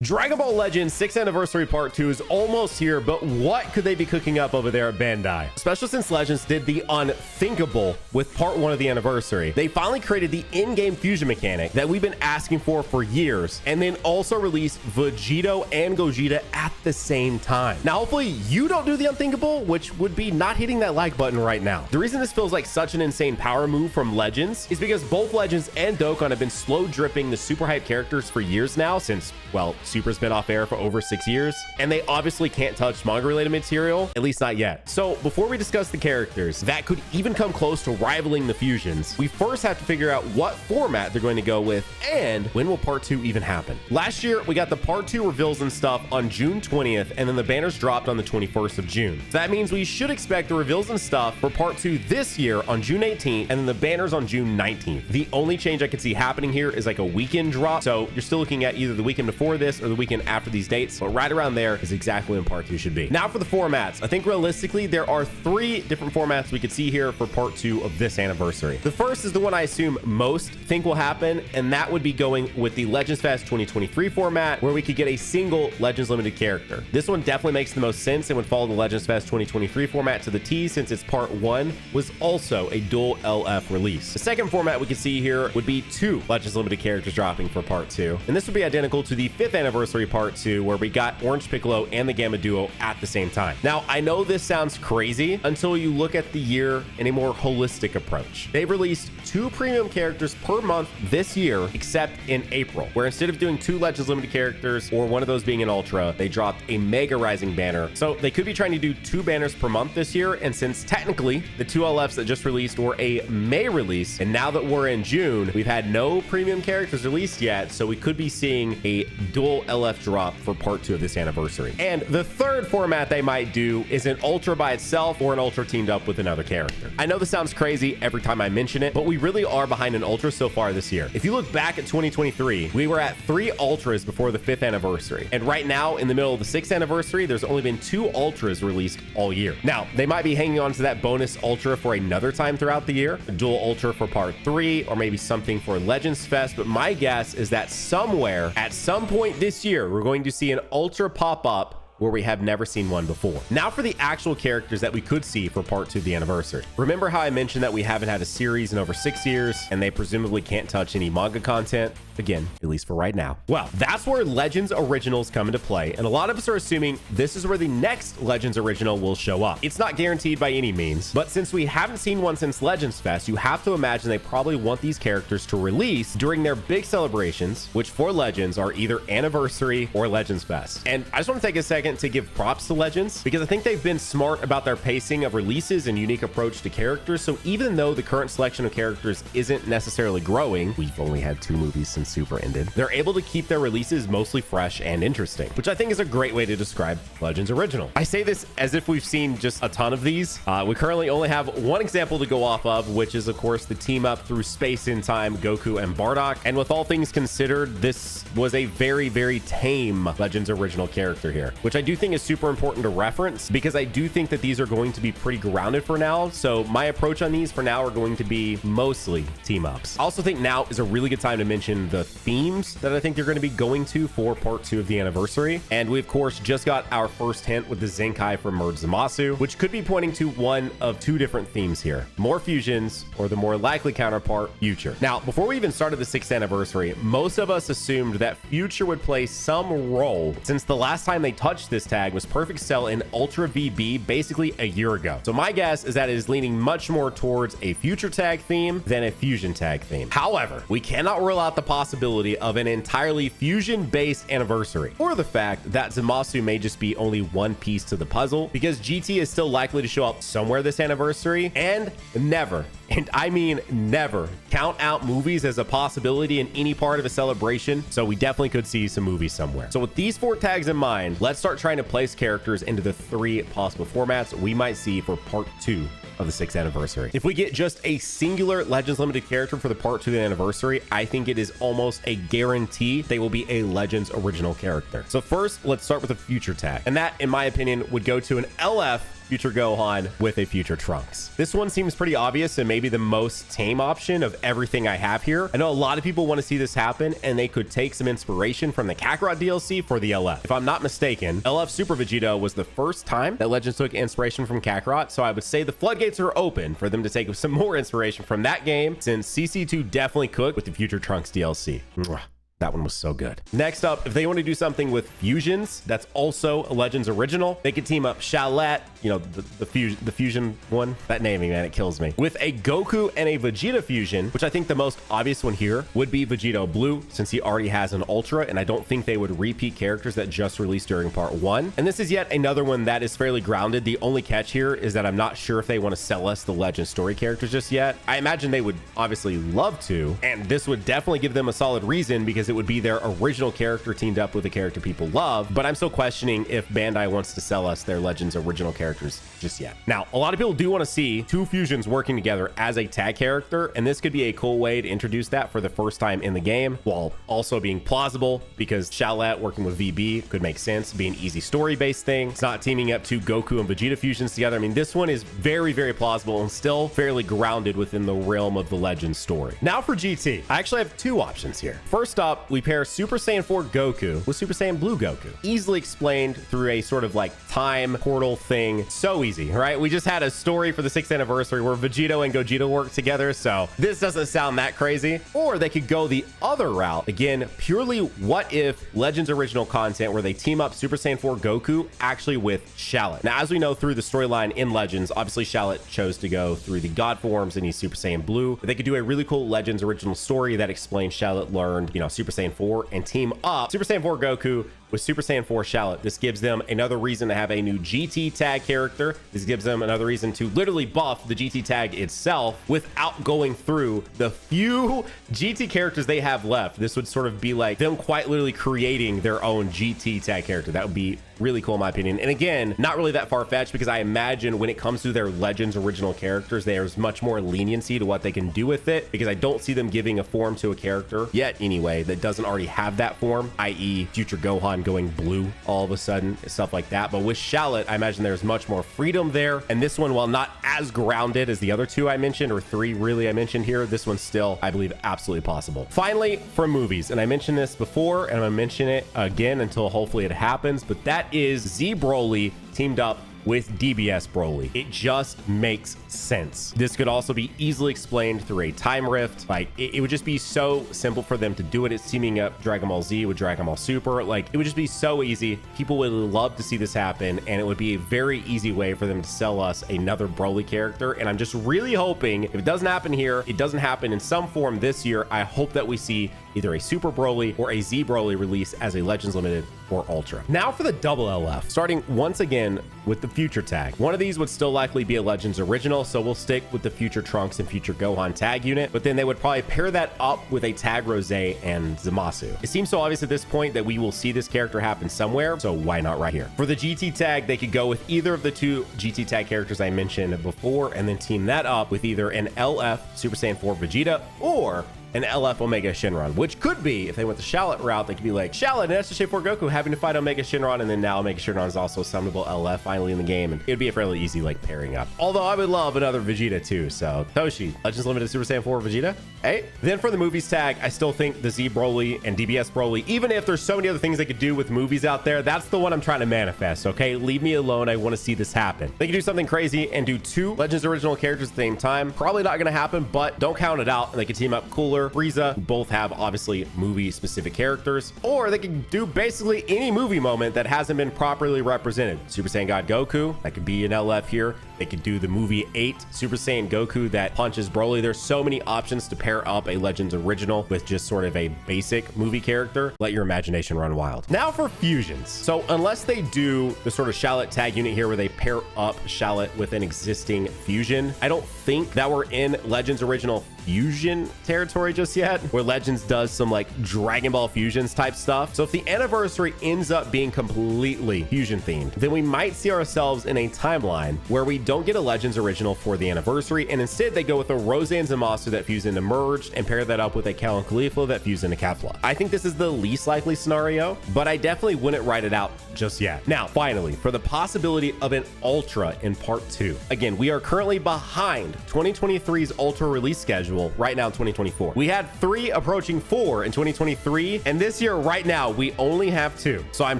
Dragon Ball Legends 6th Anniversary Part 2 is almost here, but what could they be cooking up over there at Bandai? Especially since Legends did the unthinkable with Part 1 of the anniversary. They finally created the in-game fusion mechanic that we've been asking for years, and then also released Vegito and Gogeta at the same time. Now, hopefully you don't do the unthinkable, which would be not hitting that like button right now. The reason this feels like such an insane power move from Legends is because both Legends and Dokkan have been slow dripping the super hype characters for years now, since, well, Super's been off air for over 6 years, and they obviously can't touch manga related material, at least not yet. So before we discuss the characters that could even come close to rivaling the fusions, we first have to figure out what format they're going to go with and when will Part 2 even happen. Last year, we got the Part 2 reveals and stuff on June 20th, and then the banners dropped on the 21st of June. So that means we should expect the reveals and stuff for Part 2 this year on June 18th, and then the banners on June 19th. The only change I could see happening here is like a weekend drop, so you're still looking at either the weekend before this or the weekend after these dates, but right around there is exactly when Part 2 should be. Now for the formats, I think realistically there are 3 different formats we could see here for Part 2 of this anniversary. The first is the one I assume most think will happen, and that would be going with the Legends Fest 2023 format, where we could get a single Legends limited character. This one definitely makes the most sense and would follow the Legends Fest 2023 format to the T, since its Part 1 was also a dual LF release. The second format we could see here would be 2 Legends limited characters dropping for Part 2, and this would be identical to the 5th anniversary Part 2, where we got Orange Piccolo and the Gamma Duo at the same time. Now, I know this sounds crazy until you look at the year in a more holistic approach. They've released 2 premium characters per month this year, except in April, where instead of doing 2 Legends limited characters or one of those being an Ultra, they dropped a Mega Rising banner. So they could be trying to do 2 banners per month this year, and since technically the 2 LFs that just released were a May release, and now that we're in June, we've had no premium characters released yet, so we could be seeing a dual LF drop for Part 2 of this anniversary. And the third format they might do is an Ultra by itself or an Ultra teamed up with another character. I know this sounds crazy every time I mention it, but we really are behind an Ultra so far this year. If you look back at 2023, we were at 3 Ultras before the 5th anniversary. And right now, in the middle of the 6th anniversary, there's only been 2 Ultras released all year. Now, they might be hanging on to that bonus Ultra for another time throughout the year, a dual Ultra for Part 3, or maybe something for Legends Fest, but my guess is that somewhere, at some point this year, we're going to see an Ultra pop up where we have never seen one before. Now for the actual characters that we could see for Part 2 of the anniversary. Remember how I mentioned that we haven't had a series in over 6 years, and they presumably can't touch any manga content? Again, at least for right now. Well, that's where Legends Originals come into play, and a lot of us are assuming this is where the next Legends Original will show up. It's not guaranteed by any means, but since we haven't seen one since Legends Fest, you have to imagine they probably want these characters to release during their big celebrations, which for Legends are either Anniversary or Legends Fest. And I just want to take a second to give props to Legends, because I think they've been smart about their pacing of releases and unique approach to characters. So even though the current selection of characters isn't necessarily growing, we've only had 2 movies since Super ended, they're able to keep their releases mostly fresh and interesting, which I think is a great way to describe Legends Original. I say this as if we've seen just a ton of these. We currently only have one example to go off of, which is of course the team up through space in time, Goku and Bardock. And with all things considered, this was a very, very tame Legends Original character here, which I do think is super important to reference, because I do think that these are going to be pretty grounded for now. So my approach on these for now are going to be mostly team ups. I also think now is a really good time to mention the themes that I think they're going to be going to for Part 2 of the anniversary. And we of course just got our first hint with the Zenkai from Merge Zamasu, which could be pointing to one of 2 different themes here: more fusions, or the more likely counterpart, Future. Now, before we even started the 6th anniversary, most of us assumed that Future would play some role, since the last time they touched this tag was Perfect Cell in Ultra VB basically a year ago. So my guess is that it is leaning much more towards a Future tag theme than a Fusion tag theme. However, we cannot rule out the possibility of an entirely Fusion based anniversary, or the fact that Zamasu may just be only one piece to the puzzle, because GT is still likely to show up somewhere this anniversary. And never, and I mean never, count out movies as a possibility in any part of a celebration. So we definitely could see some movies somewhere. So with these 4 tags in mind, let's start trying to place characters into the 3 possible formats we might see for Part 2 of the 6th anniversary. If we get just a singular Legends limited character for the Part 2 of the anniversary, I think it is almost a guarantee they will be a Legends original character. So first, let's start with a Future tag, and that, in my opinion, would go to an LF future Gohan with a future Trunks. This one seems pretty obvious and maybe the most tame option of everything I have here. I know a lot of people want to see this happen, and they could take some inspiration from the Kakarot DLC for the LF. If I'm not mistaken, LF Super Vegito was the first time that Legends took inspiration from Kakarot, so I would say the floodgates are open for them to take some more inspiration from that game, since CC2 definitely could with the future Trunks DLC. Mwah. That one was so good. Next up, if they want to do something with fusions, that's also a Legends original. They could team up Shallot, you know, the fusion one. That naming, man, it kills me. With a Goku and a Vegeta fusion, which I think the most obvious one here would be Vegito Blue, since he already has an Ultra, and I don't think they would repeat characters that just released during part 1. And this is yet another one that is fairly grounded. The only catch here is that I'm not sure if they want to sell us the Legend story characters just yet. I imagine they would obviously love to, and this would definitely give them a solid reason because it would be their original character teamed up with a character people love, but I'm still questioning if Bandai wants to sell us their Legends original characters just yet. Now, a lot of people do want to see two fusions working together as a tag character, and this could be a cool way to introduce that for the first time in the game, while also being plausible because Shallot working with VB could make sense, be an easy story-based thing. It's not teaming up two Goku and Vegeta fusions together. I mean, this one is very, very plausible and still fairly grounded within the realm of the Legends story. Now for GT, I actually have two options here. First up, we pair Super Saiyan 4 Goku with Super Saiyan Blue Goku. Easily explained through a sort of like time portal thing. So easy, right? We just had a story for the 6th anniversary where Vegito and Gogeta work together, so this doesn't sound that crazy. Or they could go the other route. Again, purely what if Legends original content where they team up Super Saiyan 4 Goku actually with Shallot. Now, as we know through the storyline in Legends, obviously Shallot chose to go through the God forms and he's Super Saiyan Blue. But they could do a really cool Legends original story that explains Shallot learned, you know, Super Saiyan 4 and team up Super Saiyan 4 Goku with Super Saiyan 4 Shallot. This gives them another reason to have a new GT tag character. This gives them another reason to literally buff the GT tag itself without going through the few GT characters they have left. This would sort of be like them quite literally creating their own GT tag character. That would be really cool in my opinion. And again, not really that far-fetched because I imagine when it comes to their Legends original characters, there's much more leniency to what they can do with it, because I don't see them giving a form to a character yet anyway that doesn't already have that form, i.e. future Gohan going blue all of a sudden, stuff like that. But with Shallot, I imagine there's much more freedom there. And this one, while not as grounded as the other two I mentioned, or three really I mentioned here, this one's still, I believe, absolutely possible. Finally, from movies, and I mentioned this before and I'm gonna mention it again until hopefully it happens, but that is Z Broly teamed up with DBS Broly. It just makes sense. This could also be easily explained through a time rift. Like it would just be so simple for them to do it. It's teaming up Dragon Ball Z with Dragon Ball Super. Like it would just be so easy. People would love to see this happen, and it would be a very easy way for them to sell us another Broly character. And I'm just really hoping if it doesn't happen here, it doesn't happen in some form this year. I hope that we see either a Super Broly or a Z Broly release as a Legends Limited or Ultra. Now for the double LF, starting once again with the future tag. One of these would still likely be a Legends original, so we'll stick with the future Trunks and future Gohan tag unit, but then they would probably pair that up with a tag Rose and Zamasu. It seems so obvious at this point that we will see this character happen somewhere, so why not right here? For the GT tag, they could go with either of the two GT tag characters I mentioned before, and then team that up with either an LF Super Saiyan 4 Vegeta or an LF Omega Shenron, which could be, if they went the Shallot route, they could be like Shallot and SJ4 Goku having to fight Omega Shenron, and then now Omega Shenron is also a summonable LF finally in the game, and it'd be a fairly easy like pairing up. Although I would love another Vegeta too, so Toastie, Legends Limited Super Saiyan 4 Vegeta. Hey, then for the movies tag, I still think the Z Broly and DBS Broly, even if there's so many other things they could do with movies out there, that's the one I'm trying to manifest, okay? Leave me alone. I want to see this happen. They could do something crazy and do two Legends original characters at the same time. Probably not going to happen, but don't count it out. They could team up Cooler, Frieza, who both have obviously movie specific characters, or they can do basically any movie moment that hasn't been properly represented. Super Saiyan God Goku, that could be an LF here. They could do the movie 8 Super Saiyan Goku that punches Broly. There's so many options to pair up a Legends original with just sort of a basic movie character. Let your imagination run wild. Now for fusions. So unless they do the sort of Shallot tag unit here where they pair up Shallot with an existing fusion, I don't think that we're in Legends original fusion territory just yet, where Legends does some like Dragon Ball fusions type stuff. So if the anniversary ends up being completely fusion themed, then we might see ourselves in a timeline where we don't get a Legends original for the anniversary, and instead they go with a Rose and Zamasu that fuse into Merged and pair that up with a Cal and Caulifla that fuse into Kefla. I think this is the least likely scenario, but I definitely wouldn't write it out just yet. Now, finally, for the possibility of an Ultra in part 2. Again, we are currently behind 2023's Ultra release schedule right now in 2024. We had 3 approaching 4 in 2023, and this year right now we only have 2. So I'm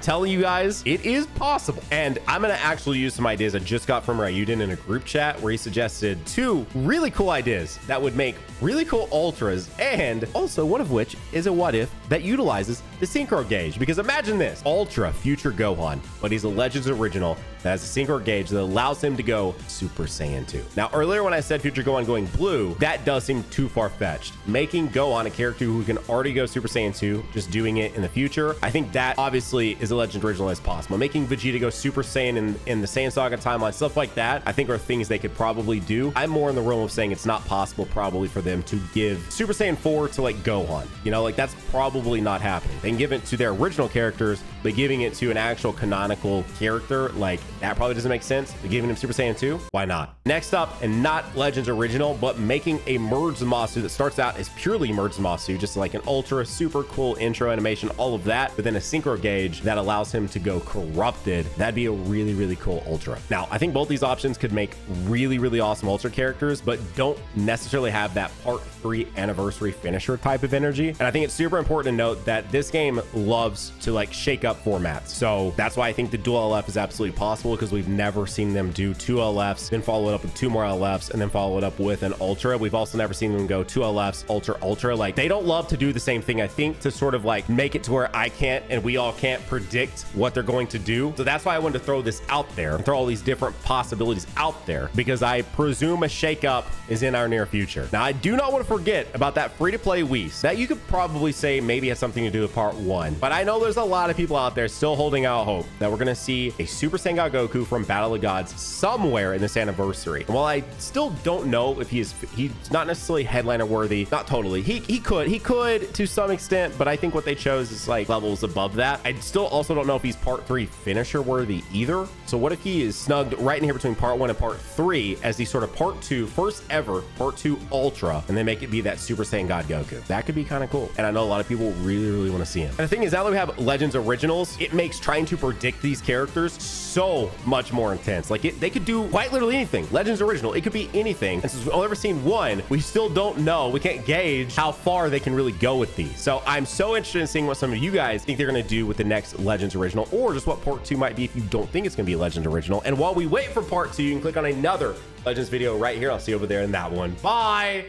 telling you guys, it is possible. And I'm gonna actually use some ideas I just got from Ryuden in a group chat where he suggested 2 really cool ideas that would make really cool Ultras, and also one of which is a what if that utilizes the Synchro Gauge. Because imagine this, Ultra Future Gohan, but he's a Legends original that has a Synchro Gauge that allows him to go Super Saiyan 2. Now, earlier when I said Future Gohan going blue, that does seem too far-fetched. Making Gohan a character who can already go Super Saiyan 2, just doing it in the future, I think that obviously is a Legend original as possible. Making Vegeta go Super Saiyan in the Saiyan Saga timeline, stuff like that, I think are things they could probably do. I'm more in the realm of saying it's not possible probably for them to give Super Saiyan 4 to like Gohan. You know, like that's probably not happening. They can give it to their original characters, but giving it to an actual canonical character, like that probably doesn't make sense. But giving him Super Saiyan 2, why not? Next up, and not Legends original, but making a Merged Zamasu that starts out as purely Merged Zamasu, just like an ultra super cool intro animation, all of that, but then a Synchro Gauge that allows him to go corrupted. That'd be a really, really cool Ultra. Now, I think both these options could make really, really awesome Ultra characters, but don't necessarily have that part 3 anniversary finisher type of energy. And I think it's super important to note that this game loves to like shake up formats. So that's why I think the dual LF is absolutely possible, because we've never seen them do 2 LFs, then follow it up with 2 more LFs, and then follow it up with an Ultra. We've also never seen them go 2 LFs, Ultra. Like they don't love to do the same thing, I think, to sort of like make it to where I can't and we all can't predict what they're going to do. So that's why I wanted to throw this out there and throw all these different possibilities out there, because I presume a shakeup is in our near future. Now, I do not want to forget about that free-to-play Whis that you could probably say maybe has something to do with part 1, but I know there's a lot of people out there still holding out hope that we're going to see a Super Saiyan God Goku from Battle of Gods somewhere in this anniversary. And while I still don't know if he's not necessarily headliner worthy, not totally, he could to some extent, but I think what they chose is like levels above that. I still also don't know if he's part 3 finisher worthy either. So what if he is snugged right in here between part 1 and part 3 as the sort of part 2, first ever part 2 Ultra, and then make it be that Super Saiyan God Goku? That could be kind of cool. And I know a lot of people really, really want to see him. And the thing is, now that we have Legends originals, it makes trying to predict these characters so much more intense. Like they could do quite literally anything. Legends original, it could be anything. And since we've only ever seen 1, we still don't know. We can't gauge how far they can really go with these. So I'm so interested in seeing what some of you guys think they're going to do with the next Legends original, or just what part 2 might be if you don't think it's going to be a Legend original. And while we wait for part 2, you can click on another Legends video right here. I'll see you over there in that one. Bye.